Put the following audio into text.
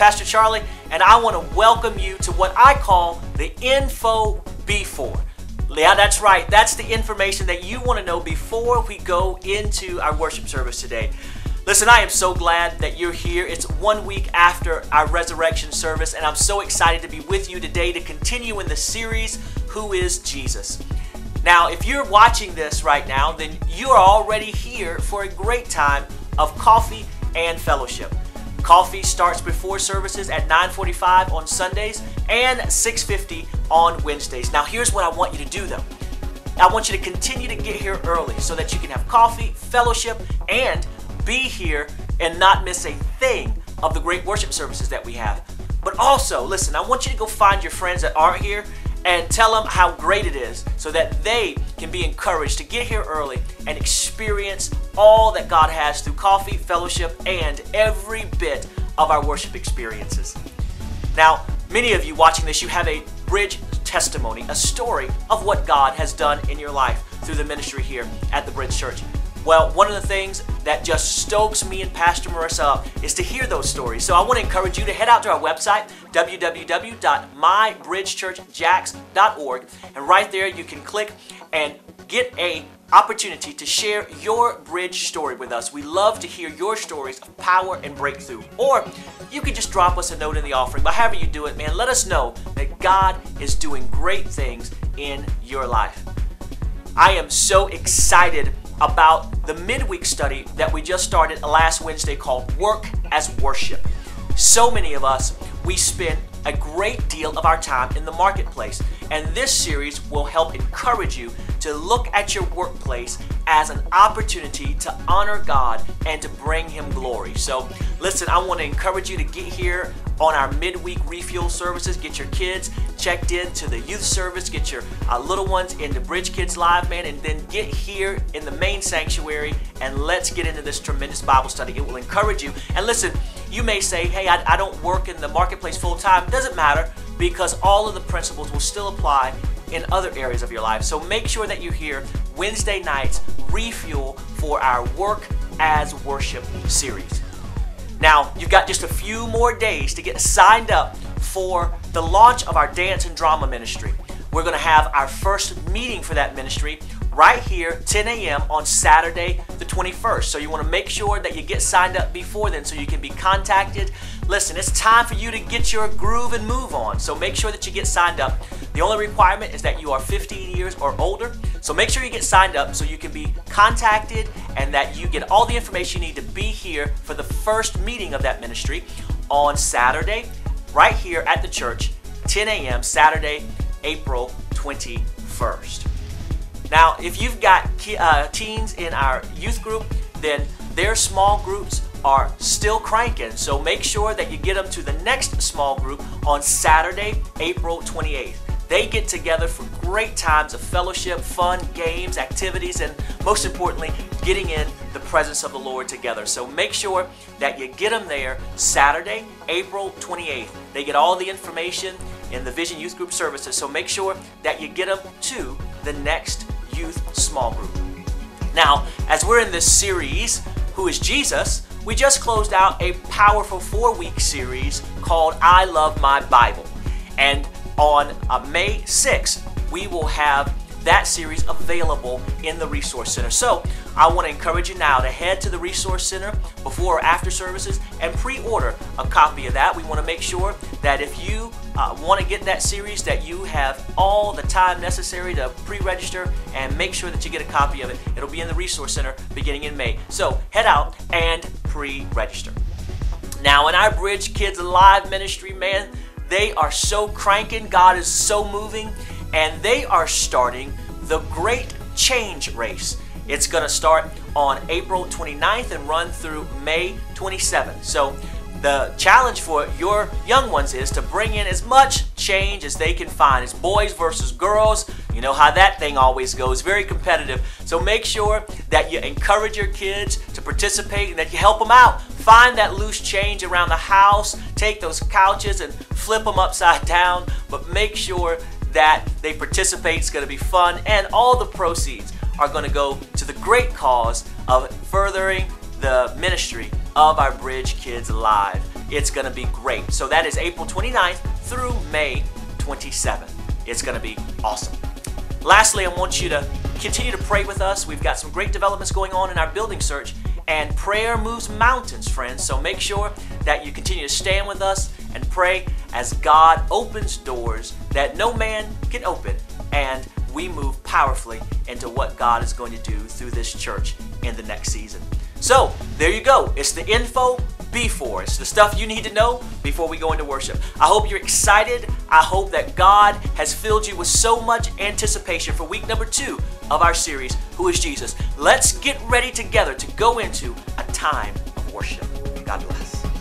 Pastor Charlie, and I want to welcome you to what I call the Info Before. Yeah, that's right. That's the information that you want to know before we go into our worship service today. Listen, I am so glad that you're here. It's 1 week after our resurrection service, and I'm so excited to be with you today to continue in the series, Who is Jesus? Now, if you're watching this right now, then you are already here for a great time of coffee and fellowship. Coffee starts before services at 9:45 on Sundays and 6:50 on Wednesdays. Now, here's what I want you to do though. I want you to continue to get here early so that you can have coffee, fellowship, and be here and not miss a thing of the great worship services that we have. But also, listen, I want you to go find your friends that aren't here and tell them how great it is so that they can be encouraged to get here early and experience all that God has through coffee, fellowship, and every bit of our worship experiences. Now, many of you watching this, you have a bridge testimony, a story of what God has done in your life through the ministry here at the Bridge Church. Well, one of the things that just stokes me and Pastor Marissa up is to hear those stories. So I want to encourage you to head out to our website, www.mybridgechurchjax.org, and right there you can click and get an opportunity to share your bridge story with us. We love to hear your stories of power and breakthrough. Or you can just drop us a note in the offering. But however you do it, man, let us know that God is doing great things in your life. I am so excited about the midweek study that we just started last Wednesday called Work as Worship. So many of us, we spend a great deal of our time in the marketplace, and this series will help encourage you to look at your workplace as an opportunity to honor God and to bring Him glory. So listen, I want to encourage you to get here on our midweek refuel services, get your kids checked into the youth service, get your little ones into Bridge Kids Live, man, and then get here in the main sanctuary and let's get into this tremendous Bible study. It will encourage you. And listen, you may say, hey, I don't work in the marketplace full time. Doesn't matter, because all of the principles will still apply in other areas of your life. So make sure that you're here Wednesday nights, refuel for our Work as Worship series. Now, you've got just a few more days to get signed up for the launch of our dance and drama ministry. We're going to have our first meeting for that ministry right here, 10 a.m. on Saturday the 21st. So you want to make sure that you get signed up before then so you can be contacted. Listen, it's time for you to get your groove and move on. So make sure that you get signed up. The only requirement is that you are 15 years or older. So make sure you get signed up so you can be contacted and that you get all the information you need to be here for the first meeting of that ministry on Saturday, right here at the church, 10 a.m. Saturday, April 21st. Now, if you've got teens in our youth group, then their small groups are still cranking. So make sure that you get them to the next small group on Saturday, April 28th. They get together for great times of fellowship, fun, games, activities, and most importantly, getting in the presence of the Lord together. So make sure that you get them there Saturday, April 28th. They get all the information in the Vision Youth Group services. So make sure that you get them to the next youth small group. Now, as we're in this series, Who is Jesus?, we just closed out a powerful 4-week series called I Love My Bible. And on May 6th, we will have that series available in the Resource Center. So I want to encourage you now to head to the Resource Center before or after services and pre-order a copy of that. We want to make sure that if you want to get that series, that you have all the time necessary to pre-register and make sure that you get a copy of it. It'll be in the Resource Center beginning in May. So head out and pre-register. Now, in our Bridge Kids Live ministry, man, they are so cranking. God is so moving, and they are starting the Great Change Race. It's going to start on April 29th and run through May 27th. So the challenge for your young ones is to bring in as much change as they can find. It's boys versus girls. You know how that thing always goes, very competitive. So make sure that you encourage your kids to participate and that you help them out. Find that loose change around the house, take those couches and flip them upside down, but make sure that they participate. It's going to be fun, and all the proceeds are going to go to the great cause of furthering the ministry of our Bridge Kids Live It's going to be great. So that is April 29th through May 27th. It's going to be awesome. Lastly, I want you to continue to pray with us. We've got some great developments going on in our building search, and prayer moves mountains, friends. So make sure that you continue to stand with us and pray as God opens doors that no man can open, and we move powerfully into what God is going to do through this church in the next season. So there you go. It's the info before. It's the stuff you need to know before we go into worship. I hope you're excited. I hope that God has filled you with so much anticipation for week number 2 of our series, Who is Jesus? Let's get ready together to go into a time of worship. God bless.